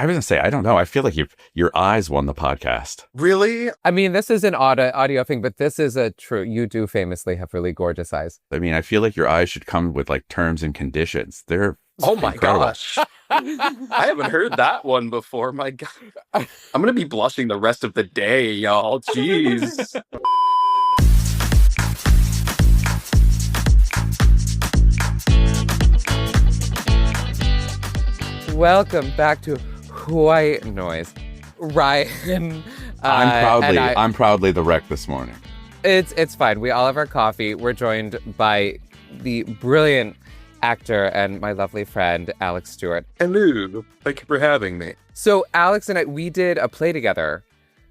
I was gonna say, I don't know. I feel like your eyes won the podcast. Really? I mean, this is an audio thing, but this is a true. You do famously have really gorgeous eyes. I mean, I feel like your eyes should come with like terms and conditions. They're Oh my incredible. gosh. I haven't heard that one before. My God. I'm going to be blushing the rest of the day, y'all. Jeez. Welcome back to Whyte Noise, Ryan. I'm proudly the wreck this morning. It's fine. We all have our coffee. We're joined by the brilliant actor and my lovely friend Alex Stewart. Hello. Thank you for having me. So Alex and I, we did a play together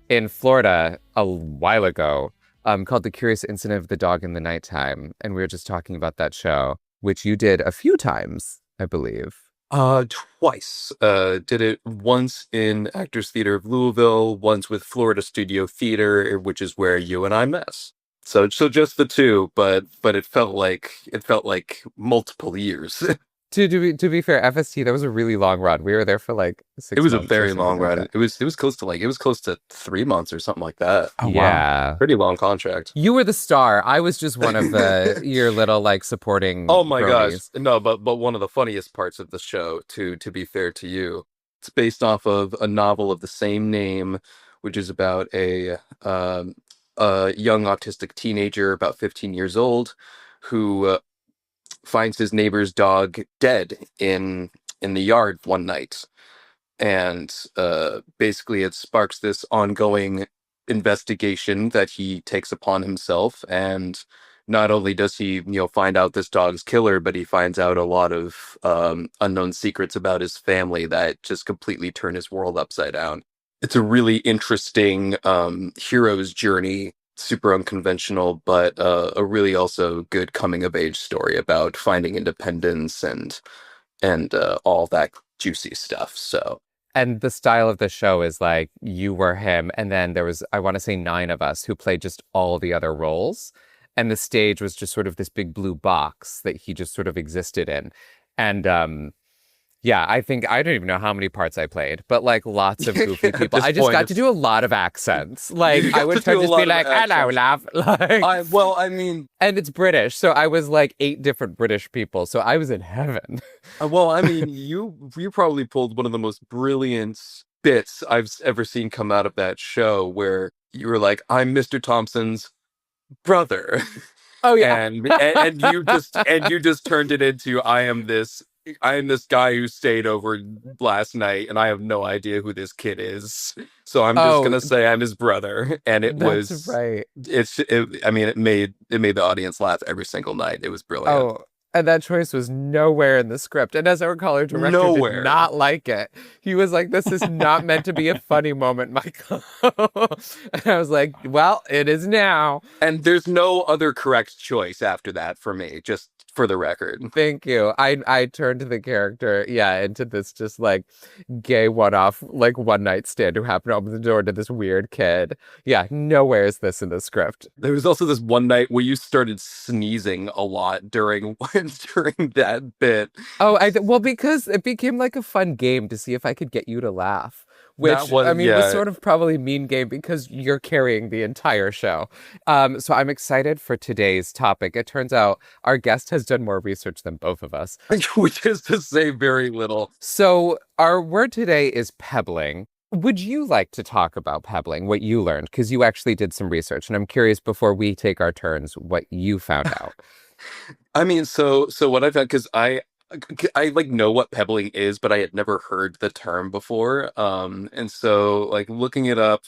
in Florida a while ago, called The Curious Incident of the Dog in the Nighttime, and we were just talking about that show, which you did a few times, I believe. Twice. Did it once in Actors Theater of Louisville, once with Florida Studio Theater, which is where you and I met. So just the two, but it felt like multiple years. To be fair, FST, that was a really long run. We were there for like 6 It was a months or very something long like run. that. It was close to 3 months or something like that. Oh, wow. Yeah. Pretty long contract. You were the star. I was just one of your little like supporting. Oh my bronies. gosh. No, but one of the funniest parts of the show, to be fair to you, it's based off of a novel of the same name, which is about a young autistic teenager about 15 years old who finds his neighbor's dog dead in the yard one night. And basically it sparks this ongoing investigation that he takes upon himself. And not only does he, find out this dog's killer, but he finds out a lot of unknown secrets about his family that just completely turn his world upside down. It's a really interesting hero's journey, super unconventional, but a really also good coming of age story about finding independence and all that juicy stuff. So. And the style of the show is like you were him, and then there was, I want to say, 9 of us who played just all the other roles. And the stage was just sort of this big blue box that he just sort of existed in. And yeah, I think I don't even know how many parts I played, but like lots of goofy people. I just got to do a lot of accents. Like I would try to just be like, "Hello, love." Like, and it's British, so I was like 8 different British people, so I was in heaven. You probably pulled one of the most brilliant bits I've ever seen come out of that show, where you were like, "I'm Mr. Thompson's brother." Oh yeah, and you just turned it into, I am this guy who stayed over last night, and I have no idea who this kid is. So I'm just gonna say I'm his brother. And it that's was right. It made the audience laugh every single night. It was brilliant. Oh, and that choice was nowhere in the script. And as our color director did not like it. He was like, "This is not meant to be a funny moment, Michael." And I was like, "Well, it is now." And there's no other correct choice after that for me, just for the record. Thank you. I turned the character, into this just like gay one-off, like one night stand who happened to open the door to this weird kid. Yeah, nowhere is this in the script. There was also this one night where you started sneezing a lot during that bit. Oh, well, because it became like a fun game to see if I could get you to laugh. Which, was sort of probably mean game because you're carrying the entire show. So I'm excited for today's topic. It turns out our guest has done more research than both of us. Which is to say very little. So our word today is pebbling. Would you like to talk about pebbling, what you learned? Because you actually did some research. And I'm curious, before we take our turns, what you found out. I mean, so what I found, because I like know what pebbling is, but I had never heard the term before. And so like looking it up,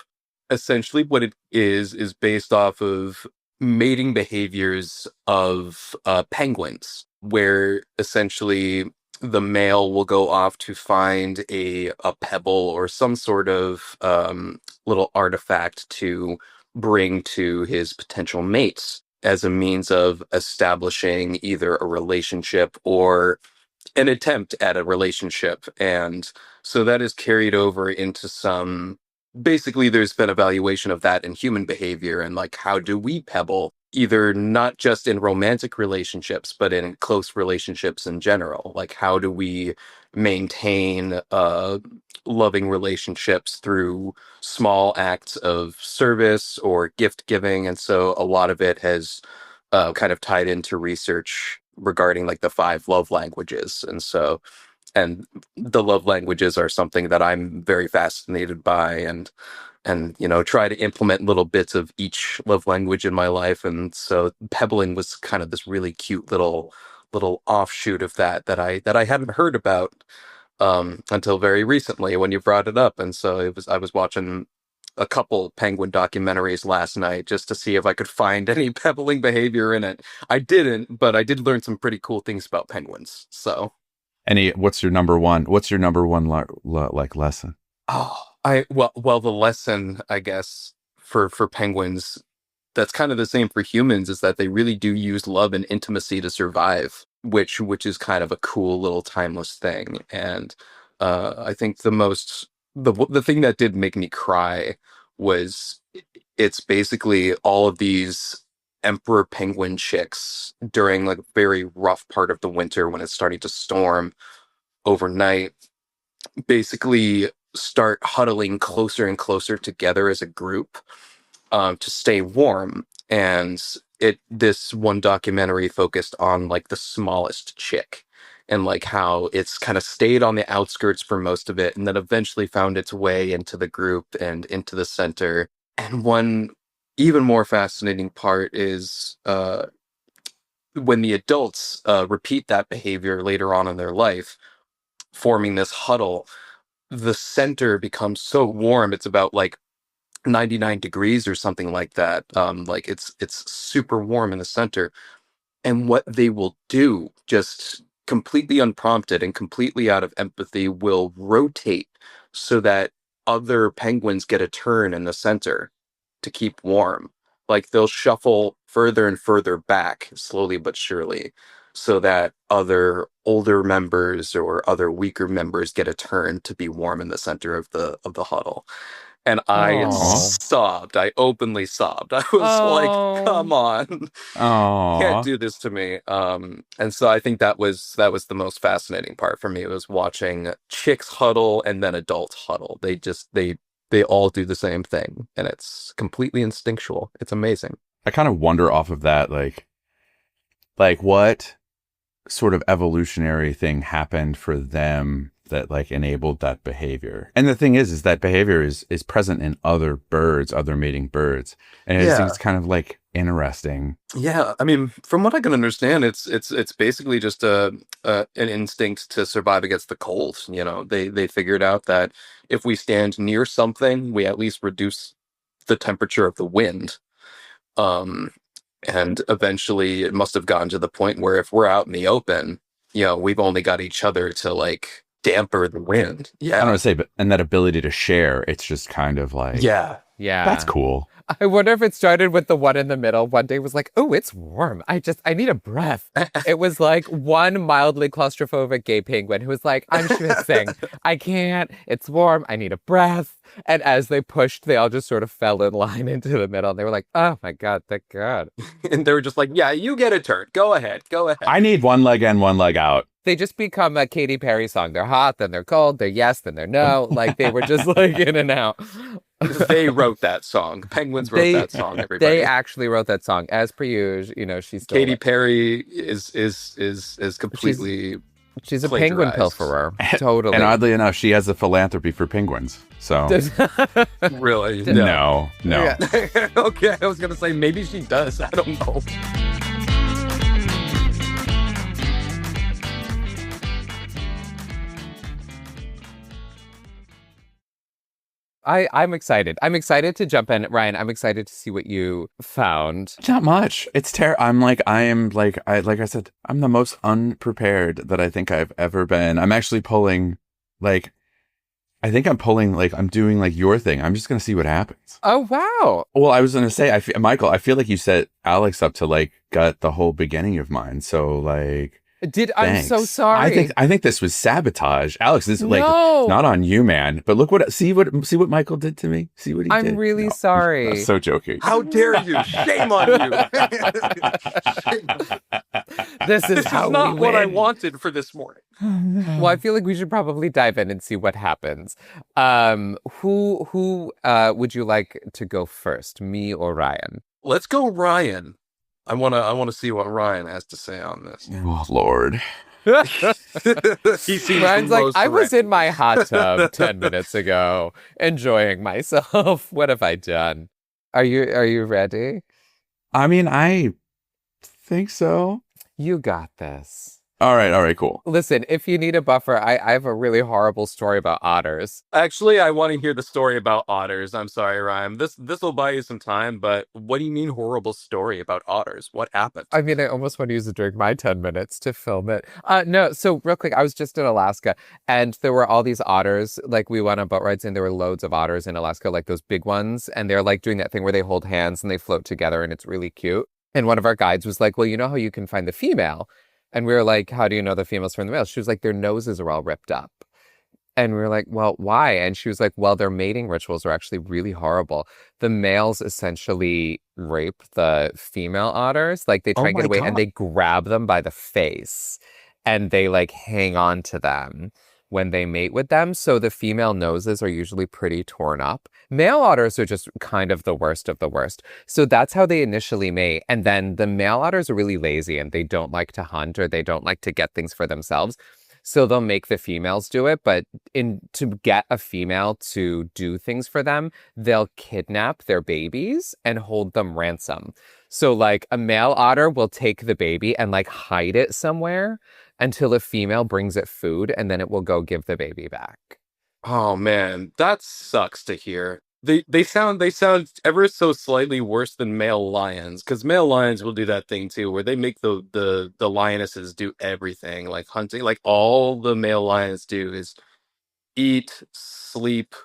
essentially what it is based off of mating behaviors of penguins, where essentially the male will go off to find a pebble or some sort of little artifact to bring to his potential mates as a means of establishing either a relationship or an attempt at a relationship. And so that is carried over into basically there's been evaluation of that in human behavior, and like, how do we pebble, either not just in romantic relationships, but in close relationships in general? Like, how do we maintain loving relationships through small acts of service or gift giving. And so a lot of it has kind of tied into research regarding like the 5 love languages. And the love languages are something that I'm very fascinated by, and try to implement little bits of each love language in my life. And so pebbling was kind of this really cute little offshoot of that I hadn't heard about until very recently when you brought it up. And so I was watching a couple penguin documentaries last night just to see if I could find any pebbling behavior in it. I didn't, but I did learn some pretty cool things about penguins. So What's your number one? What's your number one like lesson? well, the lesson, I guess, for penguins, that's kind of the same for humans, is that they really do use love and intimacy to survive, which is kind of a cool little timeless thing. And I think the thing that did make me cry was it's basically all of these emperor penguin chicks during like a very rough part of the winter when it's starting to storm overnight, basically start huddling closer and closer together as a group to stay warm. And this one documentary focused on like the smallest chick and like how it's kind of stayed on the outskirts for most of it and then eventually found its way into the group and into the center. And one even more fascinating part is when the adults repeat that behavior later on in their life, forming this huddle, the center becomes so warm. It's about like 99 degrees or something like that. Like it's super warm in the center. And what they will do, just completely unprompted and completely out of empathy, will rotate so that other penguins get a turn in the center to keep warm. Like they'll shuffle further and further back, slowly but surely, so that other older members or other weaker members get a turn to be warm in the center of the huddle. And I Oh. sobbed. I openly sobbed. I was like, come on. Can't Oh, do this to me. And so I think that was the most fascinating part for me, was watching chicks huddle and then adults huddle. They all do the same thing, and it's completely instinctual. It's amazing. I kind of wonder off of that, like what sort of evolutionary thing happened for them that like enabled that behavior. And the thing is that behavior is present in other birds, other mating birds. And I just think Yeah. it's kind of like interesting. Yeah, I mean, from what I can understand, it's basically just an instinct to survive against the cold. They figured out that if we stand near something, we at least reduce the temperature of the wind. Um, and eventually, it must have gotten to the point where if we're out in the open, we've only got each other to like damper the wind. I don't know Yeah, what to say, but and that ability to share, it's just kind of like yeah. Yeah. that's cool. I wonder if it started with the one in the middle. One day was like, oh, it's warm. I need a breath. It was like one mildly claustrophobic gay penguin who was like, I'm schwitzing. I can't. It's warm. I need a breath. And as they pushed, they all just sort of fell in line into the middle. And they were like, oh my God, thank God. And they were just like, yeah, you get a turn. Go ahead. Go ahead. I need one leg in, one leg out. They just become a Katy Perry song. They're hot, then they're cold. They're yes, then they're no. Like they were just like in and out. They wrote that song. Penguins wrote that song, everybody. They actually wrote that song. As per usual, she's still Katy Perry is completely she's a penguin plagiarized. pilferer. Totally. And oddly enough, she has a philanthropy for penguins. So Really? no. Yeah. Okay, I was gonna say maybe she does. I don't know. I'm excited. I'm excited to jump in. Ryan, I'm excited to see what you found. Not much. It's like I said, I'm the most unprepared that I think I've ever been. I'm actually pulling I'm doing like your thing. I'm just going to see what happens. Oh, wow. Well, I was going to say, Michael, I feel like you set Alex up to like gut the whole beginning of mine. So like, I'm so Thanks. sorry. I think this was sabotage. Alex, this like No. not on you, man. But see what Michael did to me? See what he did? I'm really No, I was sorry. so joking. How dare you? Shame on you. Shame on you. This is This how is not we what I win. wanted for this morning. Well, I feel like we should probably dive in and see what happens. Who would you like to go first, me or Ryan? Let's go, Ryan. I wanna see what Ryan has to say on this. Oh Lord. He seems Ryan's the like, most I was direct. in my hot tub 10 minutes ago, enjoying myself. What have I done? Are you ready? I mean, I think so. You got this. All right, cool. Listen, if you need a buffer, I have a really horrible story about otters. Actually, I want to hear the story about otters. I'm sorry, Ryan. This will buy you some time, but what do you mean horrible story about otters? What happened? I mean, I almost want to use it during my 10 minutes to film it. No, so real quick, I was just in Alaska and there were all these otters. Like we went on boat rides and there were loads of otters in Alaska, like those big ones. And they're like doing that thing where they hold hands and they float together and it's really cute. And one of our guides was like, well, you know how you can find the female? And we were like, how do you know the females from the males? She was like, their noses are all ripped up. And we were like, well, why? And she was like, well, their mating rituals are actually really horrible. The males essentially rape the female otters. Like they try and get away and they grab them by the face and they like hang on to them when they mate with them. So the female noses are usually pretty torn up. Male otters are just kind of the worst of the worst. So that's how they initially mate. And then the male otters are really lazy and they don't like to hunt or they don't like to get things for themselves. So they'll make the females do it, but to get a female to do things for them, they'll kidnap their babies and hold them ransom. So like a male otter will take the baby and like hide it somewhere until a female brings it food and then it will go give the baby back. Oh man, that sucks to hear. They sound ever so slightly worse than male lions, because male lions will do that thing too, where they make the lionesses do everything, like hunting. Like all the male lions do is eat, sleep,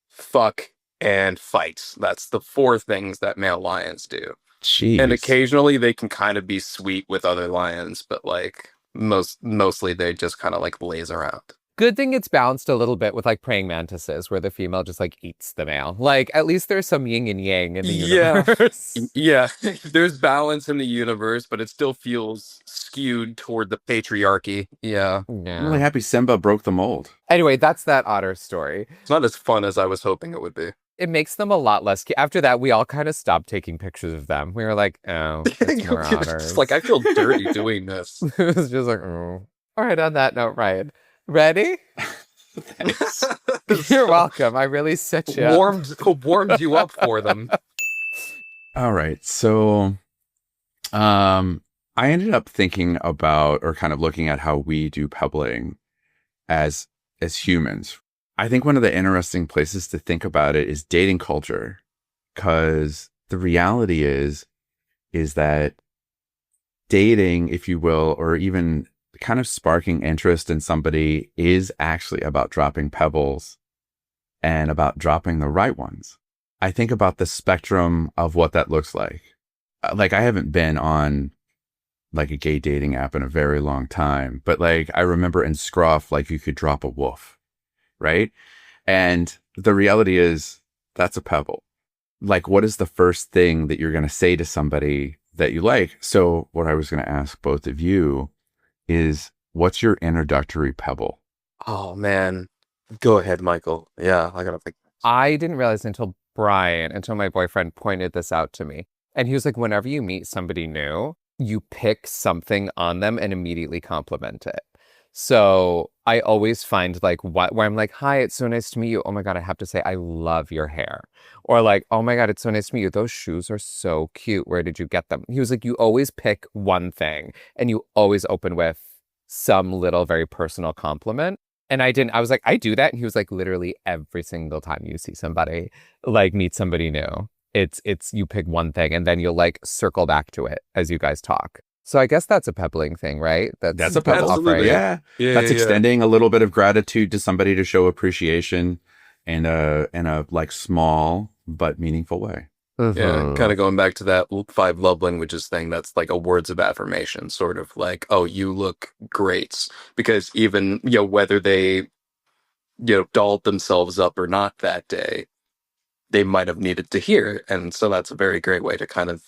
fuck, and fight. That's the four things that male lions do. Jeez. And occasionally they can kind of be sweet with other lions, but like mostly they just kind of like laze around. Good thing it's balanced a little bit with like praying mantises where the female just like eats the male. Like at least there's some yin and yang in the universe. Yeah, there's balance in the universe, but it still feels skewed toward the patriarchy. Yeah. I'm really happy Simba broke the mold. Anyway, that's that otter story. It's not as fun as I was hoping it would be. It makes them a lot less. After that, we all kind of stopped taking pictures of them. We were like, oh, it's more otters. Just like, I feel dirty doing this. It was just like, oh. All right, on that note, Ryan. Ready? Thanks. You're welcome. I really set you up. Warmed you up for them. All right. So I ended up thinking about or kind of looking at how we do pebbling as humans. I think one of the interesting places to think about it is dating culture, because the reality is that dating, if you will, or even kind of sparking interest in somebody is actually about dropping pebbles and about dropping the right ones. I think about the spectrum of what that looks like. Like I haven't been on like a gay dating app in a very long time, but like I remember in Scruff, like you could drop a woof, right? And the reality is that's a pebble. Like what is the first thing that you're going to say to somebody that you like? So what I was going to ask both of you is, what's your introductory pebble? Oh man, go ahead, Michael. Yeah, I gotta think. I didn't realize until my boyfriend pointed this out to me. And he was like, whenever you meet somebody new, you pick something on them and immediately compliment it. So I always find like where I'm like, hi, it's so nice to meet you. Oh my God, I have to say, I love your hair. Or like, oh my God, it's so nice to meet you. Those shoes are so cute. Where did you get them? He was like, you always pick one thing and you always open with some little very personal compliment. And I was like, I do that. And he was like, literally every single time you see somebody, like meet somebody new, it's you pick one thing and then you'll like circle back to it as you guys talk. So I guess that's a pebbling thing, right? That's a pebble. Absolutely. Yeah. That's extending a little bit of gratitude to somebody to show appreciation in a like small but meaningful way. Yeah, kind Mhm. of going back to that five love languages thing, that's like a words of affirmation, sort of like, oh, you look great. Because even, whether they, dolled themselves up or not that day, they might have needed to hear. And so that's a very great way to kind of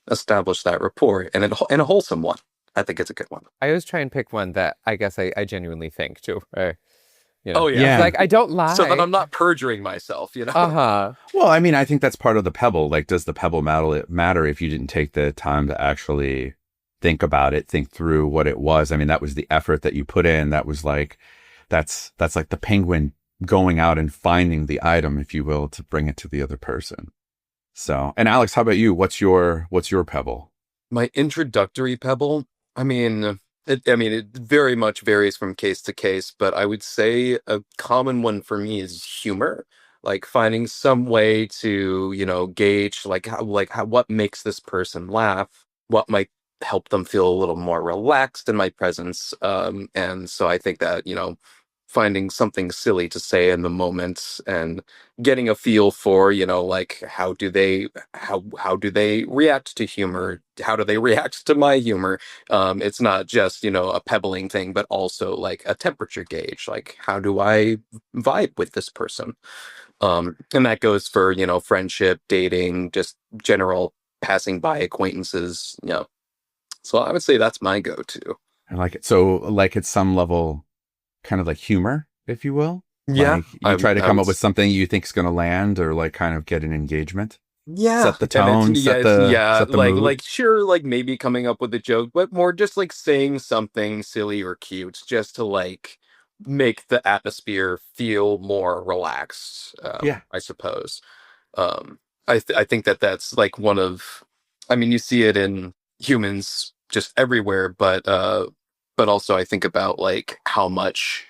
establish that rapport and a wholesome one. I think it's a good one. I always try and pick one that I guess I genuinely think too. Right? Oh, yeah. Yeah. Like I don't So that lie. I'm not perjuring myself, Uh-huh. Well, I mean, I think that's part of the pebble. Like, does the pebble matter if you didn't take the time to actually think about it, think through what it was? I mean, that was the effort that you put in. That was like, that's like the penguin going out and finding the item, if you will, to bring it to the other person. So, and Alex, how about you? What's your pebble? My introductory pebble, I mean, it very much varies from case to case, but I would say a common one for me is humor, like finding some way to, gauge what makes this person laugh, what might help them feel a little more relaxed in my presence. And so I think that, finding something silly to say in the moment and getting a feel for, like how do they react to humor, how do they react to my humor. It's not just, a pebbling thing, but also like a temperature gauge, like how do I vibe with this person. And that goes for, friendship, dating, just general passing by acquaintances. So I would say that's my go-to. I like it. So, like, at some level, kind of like humor, if you will. Yeah, Like, you try to I come would up with something you think is going to land, or like kind of get an engagement, Yeah, set the and tone, set the mood. like sure, like maybe coming up with a joke, but more just like saying something silly or cute, just to like make the atmosphere feel more relaxed. Yeah. I suppose. I think that that's like one of, I mean, you see it in humans just everywhere, but also I think about like how much,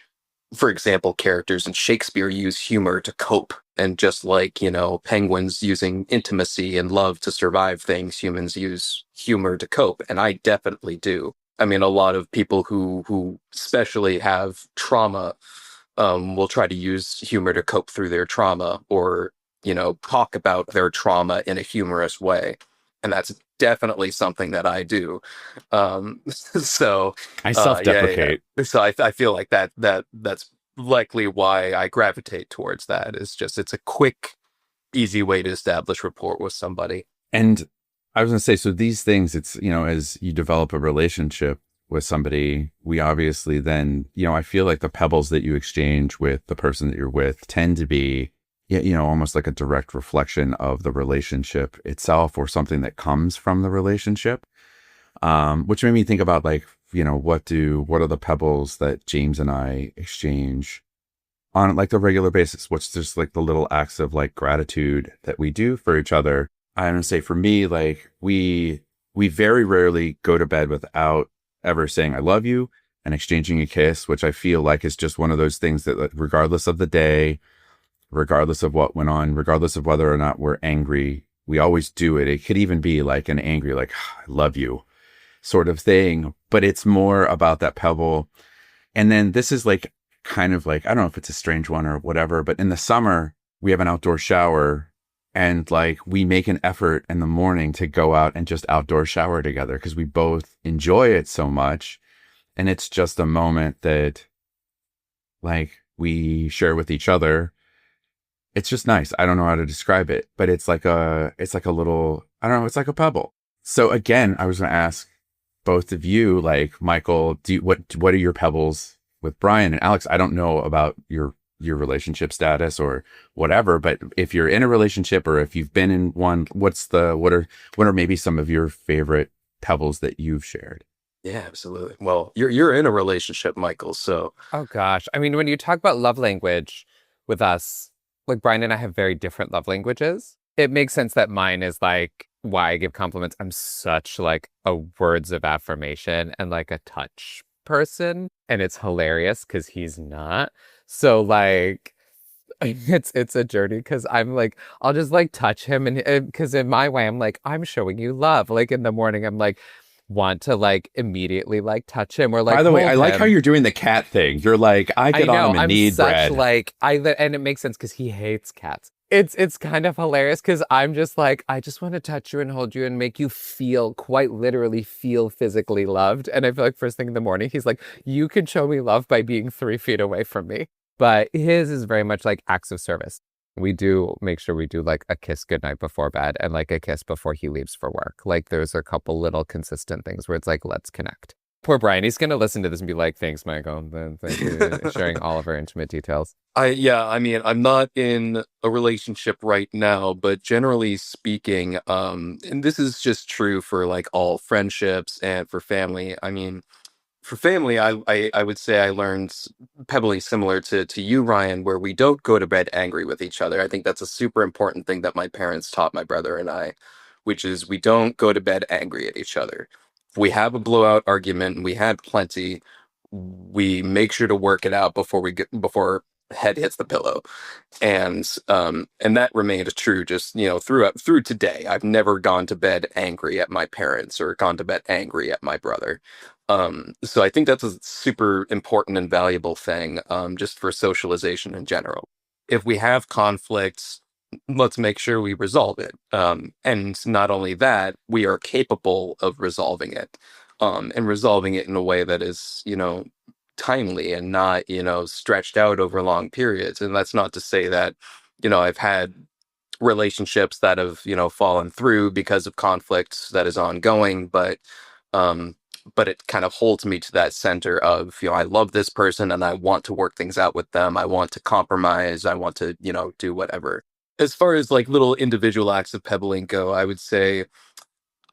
for example, characters in Shakespeare use humor to cope. And just like, penguins using intimacy and love to survive things, humans use humor to cope. And I definitely do. I mean, a lot of people who especially have trauma will try to use humor to cope through their trauma or, talk about their trauma in a humorous way. And that's definitely something that I do. So I yeah. self-deprecate. So I feel like that's likely why I gravitate towards that. Is just it's a quick, easy way to establish rapport with somebody. And I was going to say, so these things, it's, as you develop a relationship with somebody, we obviously then, I feel like the pebbles that you exchange with the person that you're with tend to be, almost like a direct reflection of the relationship itself or something that comes from the relationship. Which made me think about like, what are the pebbles that James and I exchange on like a regular basis? What's just like the little acts of like gratitude that we do for each other? I'm gonna say for me, like we very rarely go to bed without ever saying I love you and exchanging a kiss, which I feel like is just one of those things that, like, regardless of the day, regardless of what went on, regardless of whether or not we're angry, we always do it. It could even be like an angry, like, I love you sort of thing, but it's more about that pebble. And then this is like kind of like, I don't know if it's a strange one or whatever, but in the summer, we have an outdoor shower and like we make an effort in the morning to go out and just outdoor shower together because we both enjoy it so much. And it's just a moment that like we share with each other. It's just nice. I don't know how to describe it, but it's like a little, I don't know, it's like a pebble. So again, I was going to ask both of you, like Michael, what are your pebbles with Brian and Alex? I don't know about your relationship status or whatever, but if you're in a relationship or if you've been in one, what are maybe some of your favorite pebbles that you've shared? Yeah, absolutely. Well, you're in a relationship, Michael. So Oh gosh. I mean, when you talk about love language with us, like Brian and I have very different love languages. It makes sense that mine is like why I give compliments. I'm such like a words of affirmation and like a touch person. And it's hilarious because he's not. So like it's a journey because I'm like, I'll just like touch him and because in my way, I'm like, I'm showing you love. Like in the morning, I'm like, want to like immediately like touch him or like By the way, hold I like him. how you're doing the cat thing. You're like, I get on him and I'm need such bread. like and it makes sense because he hates cats. It's kind of hilarious because I'm just like, I just want to touch you and hold you and make you feel, quite literally feel physically loved. And I feel like first thing in the morning, he's like, you can show me love by being 3 feet away from me. But his is very much like acts of service. We do make sure we do like a kiss goodnight before bed and like a kiss before he leaves for work. Like there's a couple little consistent things where it's like, let's connect. Poor Brian, he's going to listen to this and be like, thanks, Michael. Thank you, sharing all of our intimate details. I mean, I'm not in a relationship right now, but generally speaking, and this is just true for like all friendships and for family. I mean, for family, I would say I learned pebbly similar to you, Ryan, where we don't go to bed angry with each other. I think that's a super important thing that my parents taught my brother and I, which is we don't go to bed angry at each other. If we have a blowout argument, and we had plenty, we make sure to work it out before head hits the pillow. And that remained true just, through today. I've never gone to bed angry at my parents or gone to bed angry at my brother. So I think that's a super important and valuable thing, just for socialization in general. If we have conflicts, let's make sure we resolve it. And not only that, we are capable of resolving it, and resolving it in a way that is, timely and not, stretched out over long periods. And that's not to say that, I've had relationships that have, fallen through because of conflicts that is ongoing, but it kind of holds me to that center of, I love this person and I want to work things out with them. I want to compromise. I want to, do whatever. As far as like little individual acts of pebbling go, I would say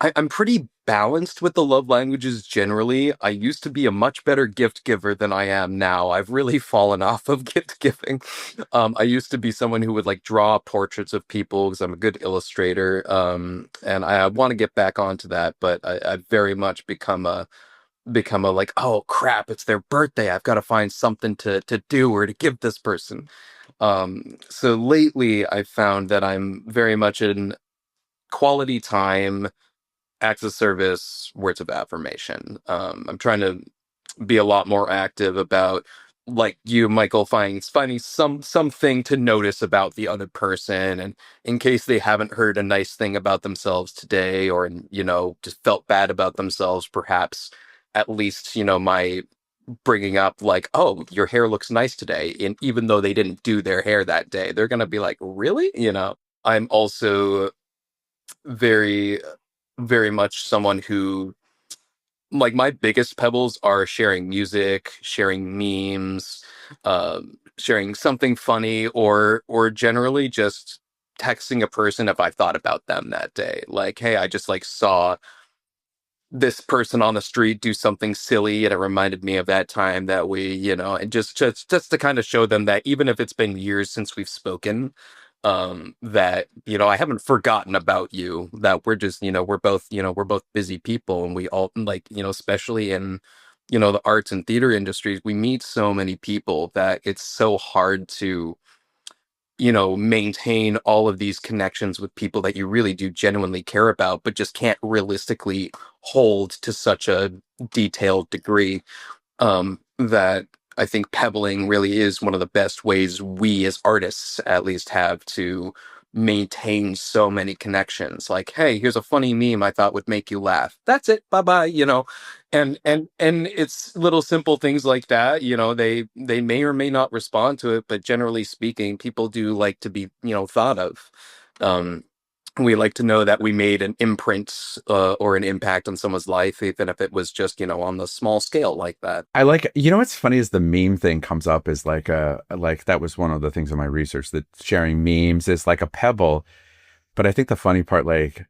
I'm pretty balanced with the love languages generally. I used to be a much better gift giver than I am now. I've really fallen off of gift giving. I used to be someone who would like draw portraits of people because I'm a good illustrator. And I want to get back onto that, but I've very much become a like, oh crap, it's their birthday. I've got to find something to do or to give this person. So lately I've found that I'm very much in quality time, acts of service, words of affirmation. I'm trying to be a lot more active about, like you, Michael, finding something to notice about the other person, and in case they haven't heard a nice thing about themselves today, or just felt bad about themselves, perhaps at least my bringing up like, oh, your hair looks nice today, and even though they didn't do their hair that day, they're gonna be like, really? I'm also very very much someone who, like, my biggest pebbles are sharing music, sharing memes, sharing something funny, or generally just texting a person if I thought about them that day. Like, hey, I just like saw this person on the street do something silly and it reminded me of that time that and just to kind of show them that even if it's been years since we've spoken, that I haven't forgotten about you, that we're just we're both busy people, and we all, like, especially in the arts and theater industries, we meet so many people that it's so hard to maintain all of these connections with people that you really do genuinely care about, but just can't realistically hold to such a detailed degree. That I think pebbling really is one of the best ways we as artists at least have to maintain so many connections. Like, hey, here's a funny meme I thought would make you laugh. That's it. Bye bye. And it's little simple things like that. They may or may not respond to it, but generally speaking, people do like to be thought of. We like to know that we made an imprint, or an impact on someone's life, even if it was just on the small scale like that. I like, what's funny is the meme thing comes up as like that was one of the things in my research, that sharing memes is like a pebble. But I think the funny part, like,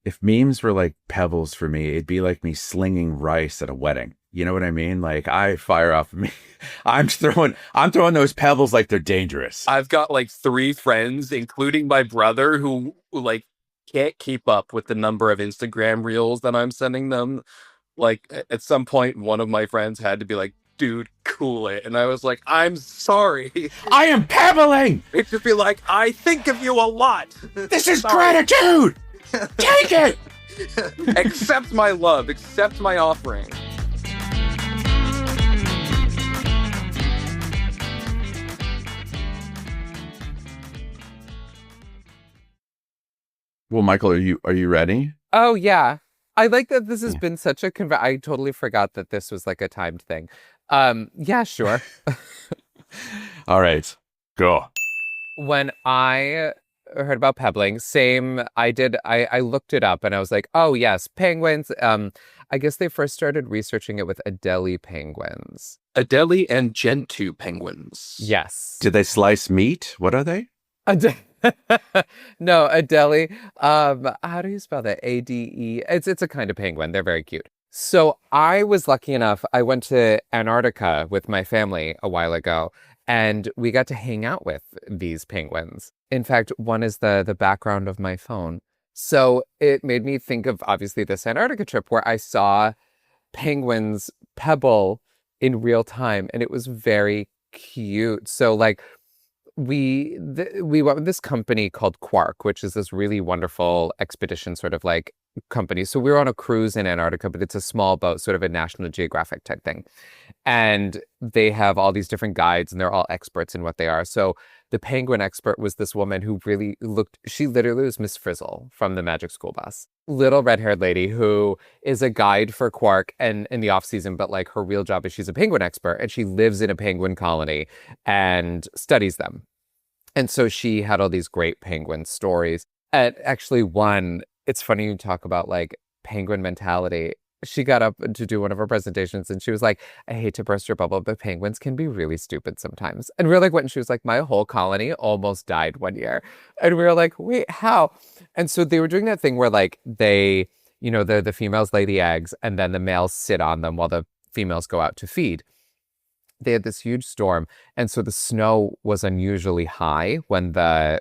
if memes were like pebbles for me, it'd be like me slinging rice at a wedding. You know what I mean? Like, I fire off me. I'm throwing those pebbles like they're dangerous. I've got like 3 friends, including my brother, who like can't keep up with the number of Instagram reels that I'm sending them. Like, at some point, one of my friends had to be like, dude, cool it. And I was like, I'm sorry. I am pebbling. It should be like, I think of you a lot. This is gratitude. Take it. Accept my love. Accept my offering. Well, Michael, are you ready? Oh, yeah. I like that this has Yeah. been such a I totally forgot that this was like a timed thing. Yeah, sure. All right, go. When I heard about pebbling, same, I looked it up and I was like, oh, yes, penguins. I guess they first started researching it with Adelie penguins. Adelie and Gentoo penguins. Yes. Did they slice meat? What are they? Ade- no, Adelie. How do you spell that? ADE. It's a kind of penguin. They're very cute. So I was lucky enough. I went to Antarctica with my family a while ago, and we got to hang out with these penguins. In fact, one is the background of my phone. So it made me think of obviously this Antarctica trip where I saw penguins pebble in real time, and it was very cute. So like we went with this company called Quark, which is this really wonderful expedition sort of like company. So we were on a cruise in Antarctica, but it's a small boat, sort of a National Geographic type thing. And they have all these different guides and they're all experts in what they are. So the penguin expert was this woman who really she literally was Miss Frizzle from the Magic School Bus. Little red-haired lady who is a guide for Quark and in the off season, but like her real job is she's a penguin expert and she lives in a penguin colony and studies them. And so she had all these great penguin stories. And actually one, it's funny you talk about like penguin mentality. She got up to do one of her presentations and she was like, I hate to burst your bubble, but penguins can be really stupid sometimes. And we were like, what? And she was like, my whole colony almost died one year. And we were like, wait, how? And so they were doing that thing where like they, the females lay the eggs and then the males sit on them while the females go out to feed. They had this huge storm. And so the snow was unusually high when the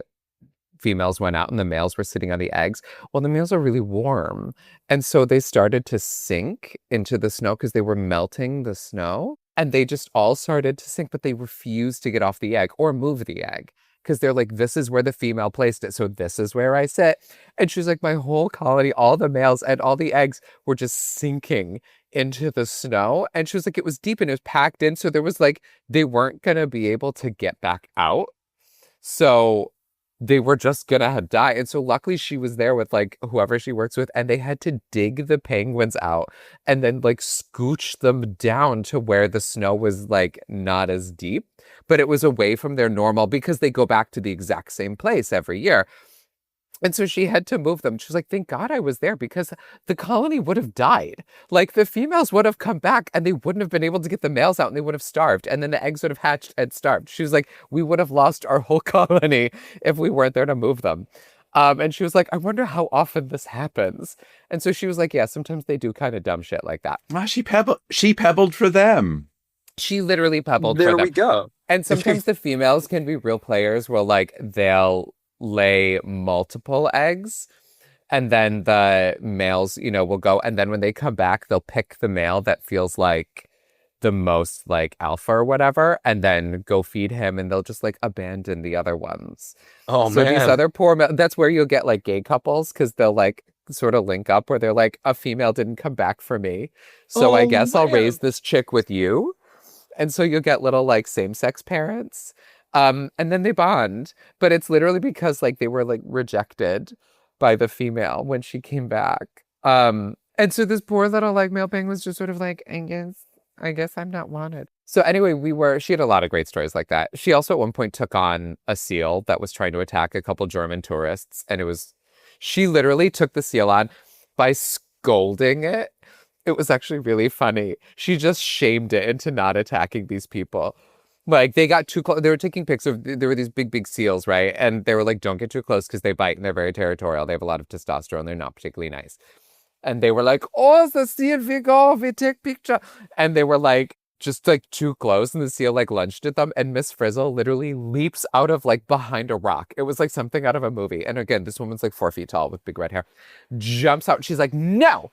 females went out and the males were sitting on the eggs. Well, the males are really warm. And so they started to sink into the snow because they were melting the snow. And they just all started to sink, but they refused to get off the egg or move the egg. Because they're like, this is where the female placed it. So this is where I sit. And she was like, my whole colony, all the males and all the eggs were just sinking into the snow. And she was like, it was deep and it was packed in. So there was like, they weren't going to be able to get back out. So they were just going to die. And so luckily she was there with like whoever she works with and they had to dig the penguins out and then like scooch them down to where the snow was like not as deep, but it was away from their normal because they go back to the exact same place every year. And so she had to move them. She was like, thank God I was there because the colony would have died. Like the females would have come back and they wouldn't have been able to get the males out and they would have starved. And then the eggs would have hatched and starved. She was like, we would have lost our whole colony if we weren't there to move them. And she was like, I wonder how often this happens. And so she was like, yeah, sometimes they do kind of dumb shit like that. Well, she pebbled for them. She literally pebbled for There them. we go. And sometimes the females can be real players where like they'll lay multiple eggs and then the males, will go. And then when they come back, they'll pick the male that feels like the most like alpha or whatever, and then go feed him and they'll just like abandon the other ones. Oh, so man. These other poor that's where you'll get like gay couples because they'll like sort of link up where they're like, a female didn't come back for me. So I guess I'll raise this chick with you. And so you'll get little like same-sex parents. And then they bond, but it's literally because like they were like rejected by the female when she came back. And so this poor little like male penguin was just sort of like, I guess I'm not wanted. So anyway, she had a lot of great stories like that. She also at one point took on a seal that was trying to attack a couple German tourists. And she literally took the seal on by scolding it. It was actually really funny. She just shamed it into not attacking these people. Like they got too close. They were taking pics of, there were these big, big seals, right? And they were like, don't get too close because they bite and they're very territorial. They have a lot of testosterone. They're not particularly nice. And they were like, oh, the seal, we go, we take picture. And they were like, just like too close. And the seal like lunged at them. And Miss Frizzle literally leaps out of like behind a rock. It was like something out of a movie. And again, this woman's like 4 feet tall with big red hair. Jumps out. She's like, no,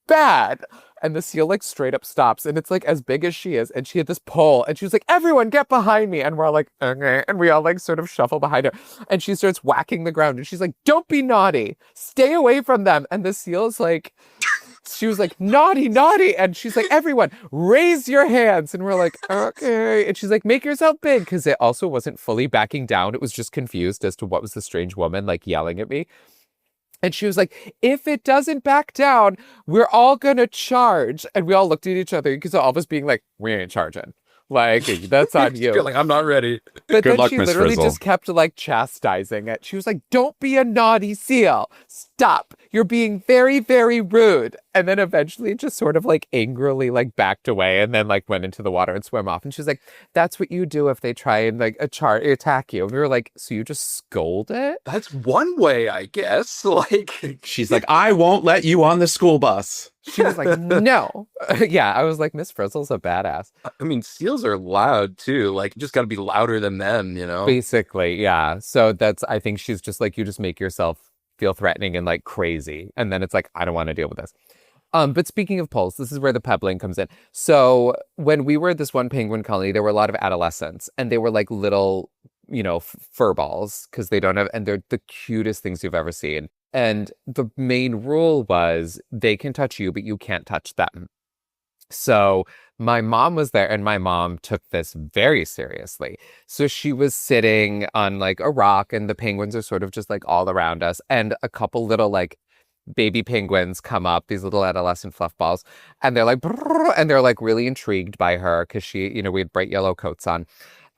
bad. And the seal like straight up stops and it's like as big as she is. And she had this pole and she was like, everyone get behind me. And we're all like, okay. And we all like sort of shuffle behind her. And she starts whacking the ground and she's like, don't be naughty. Stay away from them. And the seal is like, she was like, naughty, naughty. And she's like, everyone raise your hands. And we're like, okay. And she's like, make yourself big. Cause it also wasn't fully backing down. It was just confused as to what was the strange woman like yelling at me. And she was like, if it doesn't back down, we're all gonna charge. And we all looked at each other because all of us being like, we ain't charging. Like, that's on You're you. like, I'm not ready. But Good then luck, she Miss literally Frizzle. just kept like chastising it. She was like, don't be a naughty seal. Stop. You're being very, very rude. And then eventually just sort of like angrily like backed away and then like went into the water and swam off. And she was like, that's what you do if they try and like attack you. And we were like, so you just scold it? That's one way, I guess. Like, She's like, I won't let you on the school bus. She was like, no. Yeah, I was like, Miss Frizzle's a badass. I mean, seals are loud too. Like, you just got to be louder than them, you know? Basically, yeah. So I think she's just like, you just make yourself feel threatening and like crazy. And then it's like, I don't want to deal with this. But speaking of poles, this is where the pebbling comes in. So when we were at this one penguin colony, there were a lot of adolescents and they were like little, fur balls because they don't have, and they're the cutest things you've ever seen. And the main rule was they can touch you, but you can't touch them. So my mom was there and my mom took this very seriously. So she was sitting on like a rock and the penguins are sort of just like all around us. And a couple little like baby penguins come up, these little adolescent fluff balls, and they're like, "Brrr," and they're like really intrigued by her because she, we had bright yellow coats on.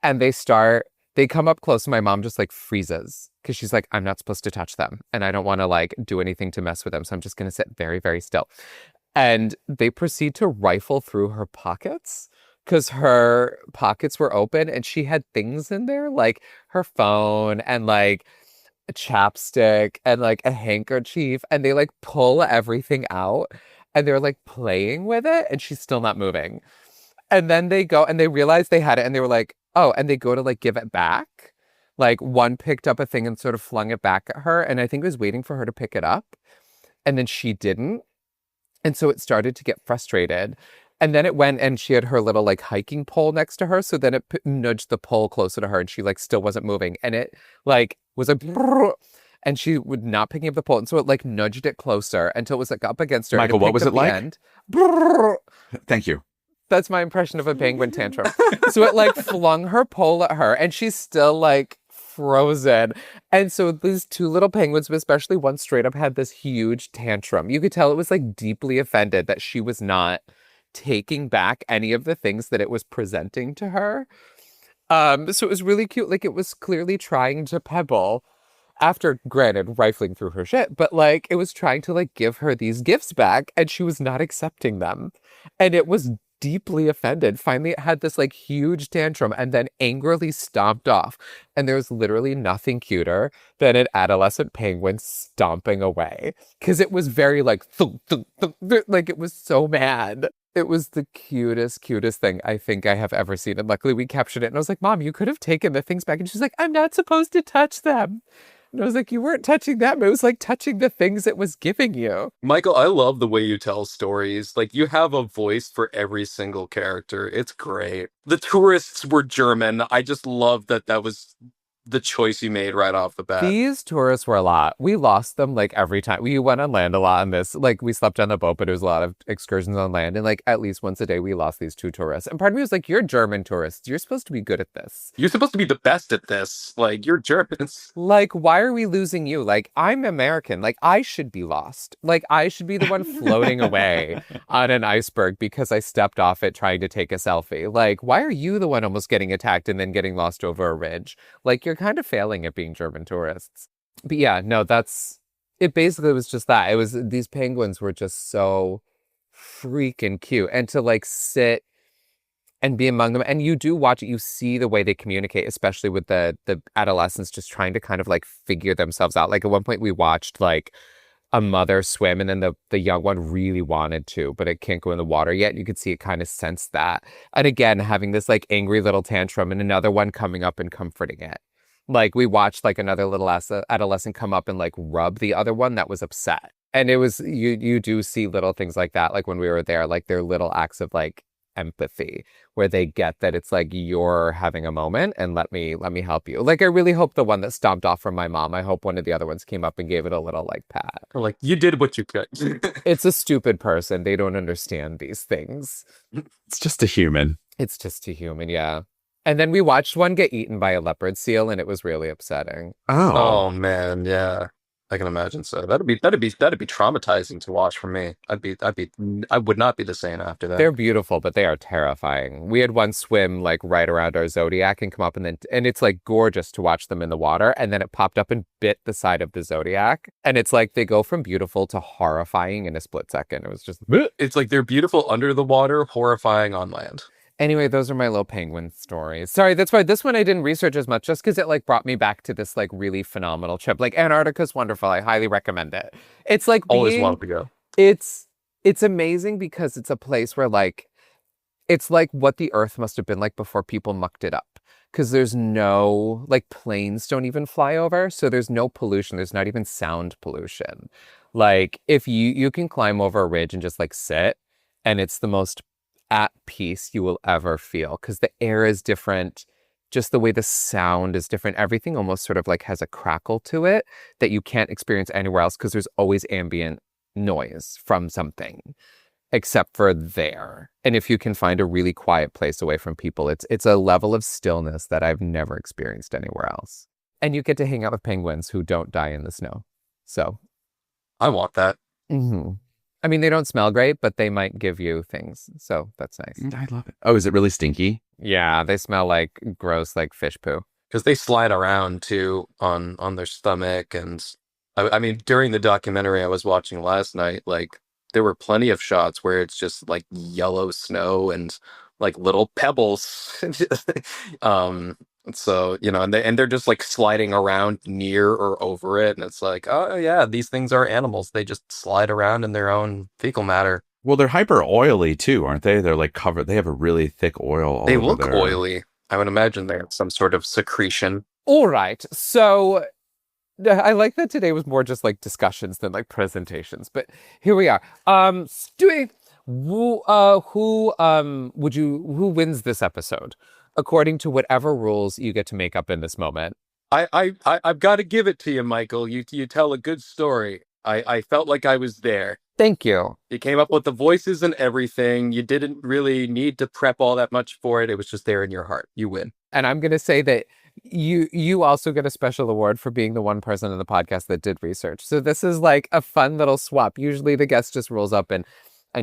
And they come up close and my mom just like freezes because she's like, I'm not supposed to touch them. And I don't want to like do anything to mess with them. So I'm just going to sit very, very still. And they proceed to rifle through her pockets because her pockets were open and she had things in there like her phone and like a chapstick and like a handkerchief. And they like pull everything out and they're like playing with it and she's still not moving. And then they go and they realize they had it and they were like, oh, and they go to like give it back. Like one picked up a thing and sort of flung it back at her. And I think it was waiting for her to pick it up. And then she didn't. And so it started to get frustrated. And then it went and she had her little like hiking pole next to her. So then it nudged the pole closer to her and she like still wasn't moving. And it like was like, and she would not picking up the pole. And so it like nudged it closer until it was like up against her. Michael, what was it like? End. Thank you. That's my impression of a penguin tantrum. So it like flung her pole at her and she's still like frozen. And so these two little penguins, but especially one straight up, had this huge tantrum. You could tell it was like deeply offended that she was not taking back any of the things that it was presenting to her. So it was really cute. Like it was clearly trying to pebble after, granted, rifling through her shit, but like it was trying to like give her these gifts back and she was not accepting them. And it was deeply offended. Finally, it had this like huge tantrum and then angrily stomped off. And there's literally nothing cuter than an adolescent penguin stomping away because it was very like, thunk, thunk, thunk, like it was so mad. It was the cutest thing I think I have ever seen. And luckily we captured it. And I was like, Mom, you could have taken the things back. And she's like, I'm not supposed to touch them. And I was like, you weren't touching them. It was like touching the things it was giving you. Michael, I love the way you tell stories. Like, you have a voice for every single character. It's great. The tourists were German. I just love that was the choice you made right off the bat. These tourists were a lot. We lost them like every time. We went on land a lot on this. Like we slept on the boat, but it was a lot of excursions on land. And like at least once a day, we lost these two tourists. And part of me was like, you're German tourists. You're supposed to be good at this. You're supposed to be the best at this. Like, you're Germans. Like, why are we losing you? Like, I'm American. Like, I should be lost. Like, I should be the one floating away on an iceberg because I stepped off it trying to take a selfie. Like, why are you the one almost getting attacked and then getting lost over a ridge? Like, you're kind of failing at being German tourists. But yeah, no, it basically was just that. It was, these penguins were just so freaking cute. And to like sit and be among them. And you do watch it, you see the way they communicate, especially with the adolescents just trying to kind of like figure themselves out. Like at one point we watched like a mother swim and then the young one really wanted to, but it can't go in the water yet. You could see it kind of sense that. And again, having this like angry little tantrum and another one coming up and comforting it. Like we watched like another little adolescent come up and like rub the other one that was upset. And it was, you do see little things like that. Like when we were there, like their little acts of like empathy where they get that it's like you're having a moment and let me help you. Like I really hope the one that stomped off from my mom, I hope one of the other ones came up and gave it a little like pat. Or like, you did what you could. It's a stupid person. They don't understand these things. It's just a human. It's just a human, yeah. And then we watched one get eaten by a leopard seal and it was really upsetting. Oh man, yeah. I can imagine so. That'd be traumatizing to watch for me. I would not be the same after that. They're beautiful, but they are terrifying. We had one swim like right around our zodiac and come up and it's like gorgeous to watch them in the water. And then it popped up and bit the side of the zodiac. And it's like they go from beautiful to horrifying in a split second. It was just It's like they're beautiful under the water, horrifying on land. Anyway, those are my little penguin stories. Sorry, that's why this one I didn't research as much, just because it like brought me back to this like really phenomenal trip. Like Antarctica's wonderful. I highly recommend it. It's like Always wanted to go. It's amazing because it's a place where like it's like what the Earth must have been like before people mucked it up. Because there's no like planes don't even fly over, so there's no pollution. There's not even sound pollution. Like if you can climb over a ridge and just like sit, and it's the most at peace you will ever feel because the air is different, just the way the sound is different. Everything almost sort of like has a crackle to it that you can't experience anywhere else because there's always ambient noise from something except for there. And if you can find a really quiet place away from people, it's a level of stillness that I've never experienced anywhere else. And you get to hang out with penguins who don't die in the snow. So I want that. mm-hmm. I mean, they don't smell great, but they might give you things. So that's nice. I love it. Oh, is it really stinky? Yeah, they smell like gross, like fish poo. Because they slide around too on their stomach. And I mean, during the documentary I was watching last night, like there were plenty of shots where it's just like yellow snow and like little pebbles. So, you know, and they're just like sliding around near or over it. And it's like, oh yeah, these things are animals. They just slide around in their own fecal matter. Well, they're hyper oily too, aren't they? They're like covered. They have a really thick oil all They over look there. oily. I would imagine they have some sort of secretion. All right. So I like that today was more just like discussions than like presentations, but here we are. Stewie, who wins this episode? According to whatever rules you get to make up in this moment. I've got to give it to you, Michael. You tell a good story. I felt like I was there. Thank you. You came up with the voices and everything. You didn't really need to prep all that much for it. It was just there in your heart. You win. And I'm going to say that you also get a special award for being the one person in the podcast that did research. So this is like a fun little swap. Usually the guest just rolls up and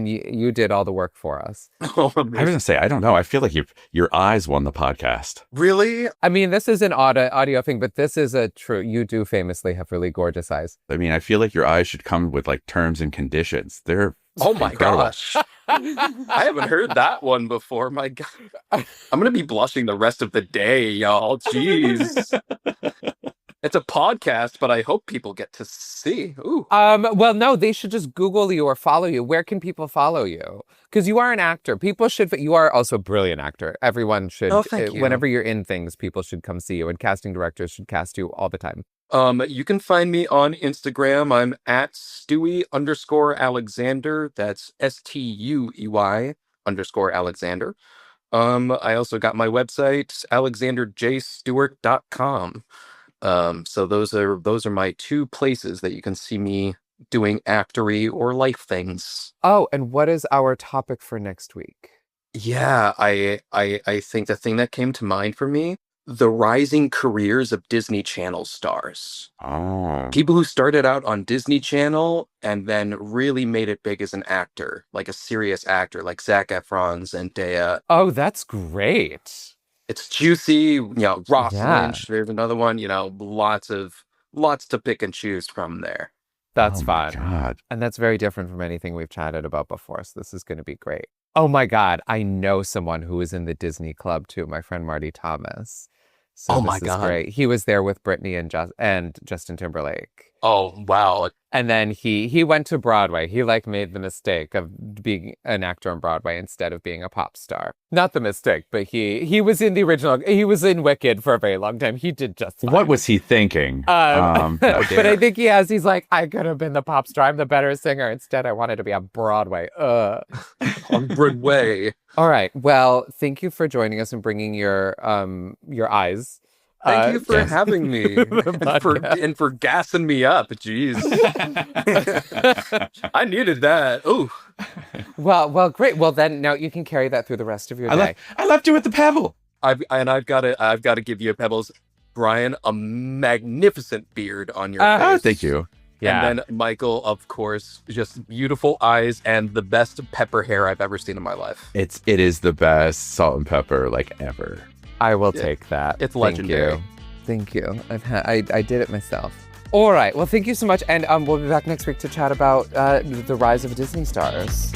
you did all the work for us. Oh, I was gonna say, I don't know. I feel like your eyes won the podcast. really? I mean, this is an audio thing, but this is a true. You do famously have really gorgeous eyes. I mean, I feel like your eyes should come with like terms and conditions. They're Oh my incredible. gosh. I haven't heard that one before. My God. I'm going to be blushing the rest of the day, y'all. Jeez. It's a podcast, but I hope people get to see. Ooh. Well, no, they should just Google you or follow you. Where can people follow you? Because you are an actor. People should. You are also a brilliant actor. Everyone should. Oh, thank you. Whenever you're in things, people should come see you, and casting directors should cast you all the time. You can find me on Instagram. I'm at Stewie_Alexander. That's STUEY_Alexander. I also got my website, alexanderjstewart.com. So those are my two places that you can see me doing actory or life things. Oh, and what is our topic for next week? Yeah, I think the thing that came to mind for me, the rising careers of Disney Channel stars. Oh, People who started out on Disney Channel and then really made it big as an actor, like a serious actor, like Zac Efron, Zendaya. Oh, that's great. It's juicy, Ross Yeah. Lynch, there's another one, lots to pick and choose from there. That's oh my fun. God. And that's very different from anything we've chatted about before. So this is going to be great. Oh my God. I know someone who is in the Disney Club too. My friend Marty Thomas. So Oh this my is God. great. He was there with Britney and Justin Timberlake. Oh, wow. And then he went to Broadway. He like made the mistake of being an actor on Broadway instead of being a pop star. Not the mistake, but he was in the original. He was in Wicked for a very long time. He did just fine. What was he thinking? How But dare. I think he's like, I could have been the pop star. I'm the better singer. Instead, I wanted to be on Broadway. On Broadway. All right. Well, thank you for joining us and bringing your eyes. Thank you for yes. having me and for gassing me up. Jeez. I needed that. Ooh. Well, great. Well, then now you can carry that through the rest of your day. I left you with the pebble. I've got to give you Pebbles, Brian, a magnificent beard on your Ah, face. Thank you. Yeah. And then Michael, of course, just beautiful eyes and the best pepper hair I've ever seen in my life. It is the best salt and pepper like ever. I will take that. It's legendary. Thank you. I did it myself. All right. Well, thank you so much. And we'll be back next week to chat about the rise of Disney stars.